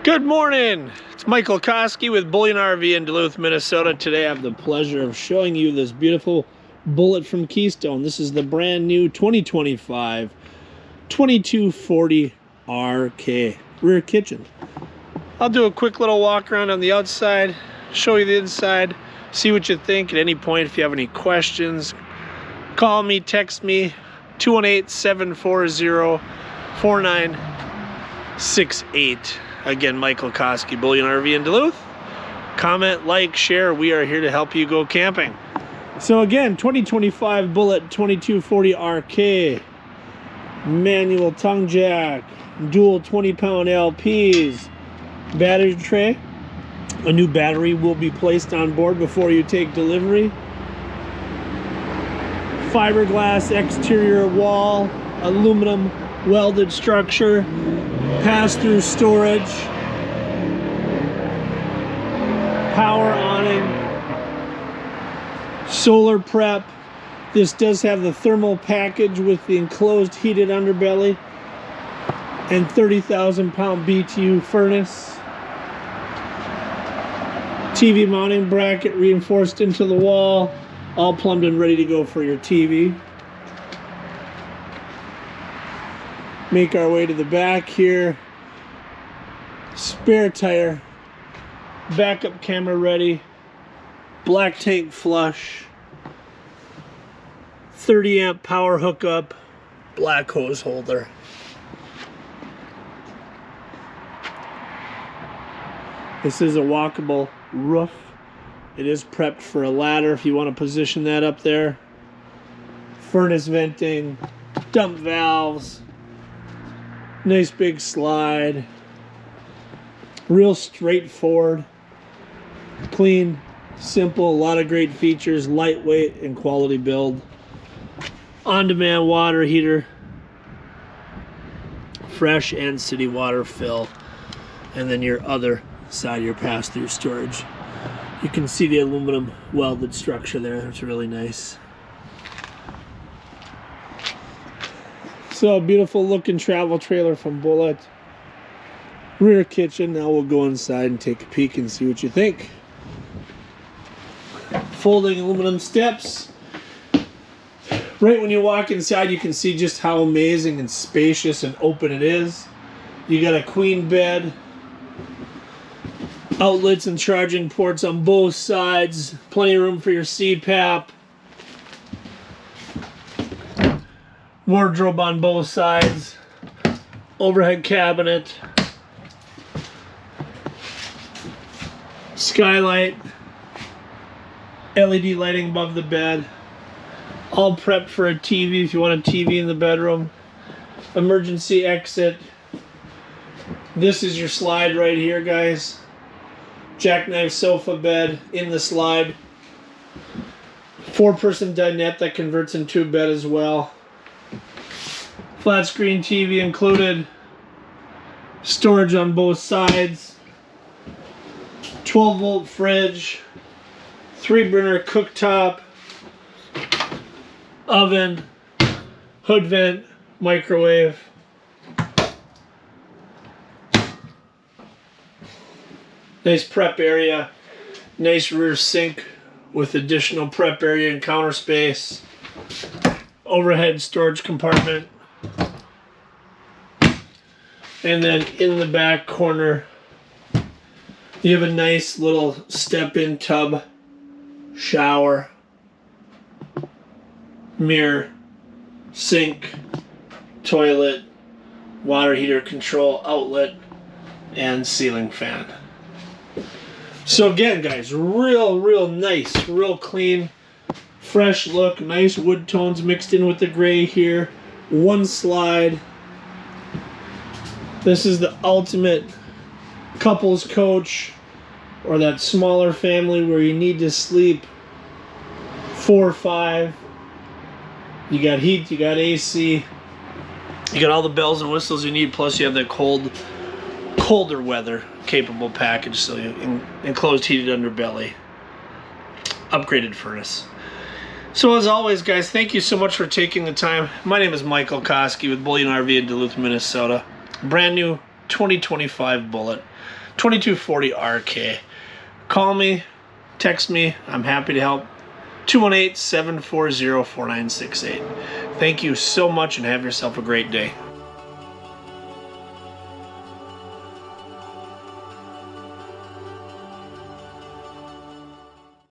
Good morning. It's Michael Koski with Bullet RV in Duluth, Minnesota. Today I have the pleasure of showing you this beautiful Bullet from Keystone. This is the brand new 2025 2240 RK rear kitchen. I'll do a quick little walk around on the outside, show you the inside, see what you think. At any point, if you have any questions, call me, text me, 218-740-4968. Again, Michael Koski, Bullet RV in Duluth. Comment, like, share. We are here to help you go camping. So again, 2025 Bullet 2240 RK. Manual tongue jack. Dual 20-pound LPs. Battery tray. A new battery will be placed on board before you take delivery. Fiberglass exterior wall. Aluminum welded structure. Pass-through storage, power awning, solar prep. This does have the thermal package with the enclosed heated underbelly and 30,000 pound BTU furnace. TV mounting bracket reinforced into the wall, all plumbed and ready to go for your TV. Make our way to the back here. Spare tire, backup camera ready, black tank flush, 30 amp power hookup, black hose holder. This is a walkable roof. It is prepped for a ladder if you want to position that up there. Furnace venting, dump valves. Nice big slide. Real straightforward. Clean, simple, a lot of great features, lightweight and quality build. On-demand water heater. Fresh and city water fill. And then your other side of your pass-through storage. You can see the aluminum welded structure there. It's really nice. So, beautiful looking travel trailer from Bullet. Rear kitchen. Now we'll go inside and take a peek and see what you think. Folding aluminum steps. Right when you walk inside, you can see just how amazing and spacious and open it is. You got a queen bed. Outlets and charging ports on both sides. Plenty of room for your CPAP. Wardrobe on both sides, overhead cabinet, skylight, LED lighting above the bed, all prepped for a TV if you want a TV in the bedroom, emergency exit. This is your slide right here, guys. Jackknife sofa bed in the slide. 4-person dinette that converts into a bed as well. Flat screen TV included, storage on both sides, 12-volt fridge, 3-burner cooktop, oven, hood vent, microwave. Nice prep area, nice rear sink with additional prep area and counter space, overhead storage compartment. And then in the back corner, you have a nice little step-in tub, shower, mirror, sink, toilet, water heater control outlet, and ceiling fan. So again, guys, real nice, real clean, fresh look, nice wood tones mixed in with the gray here. One slide. This is the ultimate couples coach, or that smaller family where you need to sleep 4 or 5. You got heat, you got AC, you got all the bells and whistles you need, plus you have that colder weather capable package, so you enclosed heated underbelly, upgraded furnace. So as always, guys, thank you so much for taking the time. My name is Michael Koski with Bullet RV in Duluth, Minnesota. Brand new 2025 Bullet, 2240 RK. Call me, text me. I'm happy to help. 218-740-4968. Thank you so much and have yourself a great day.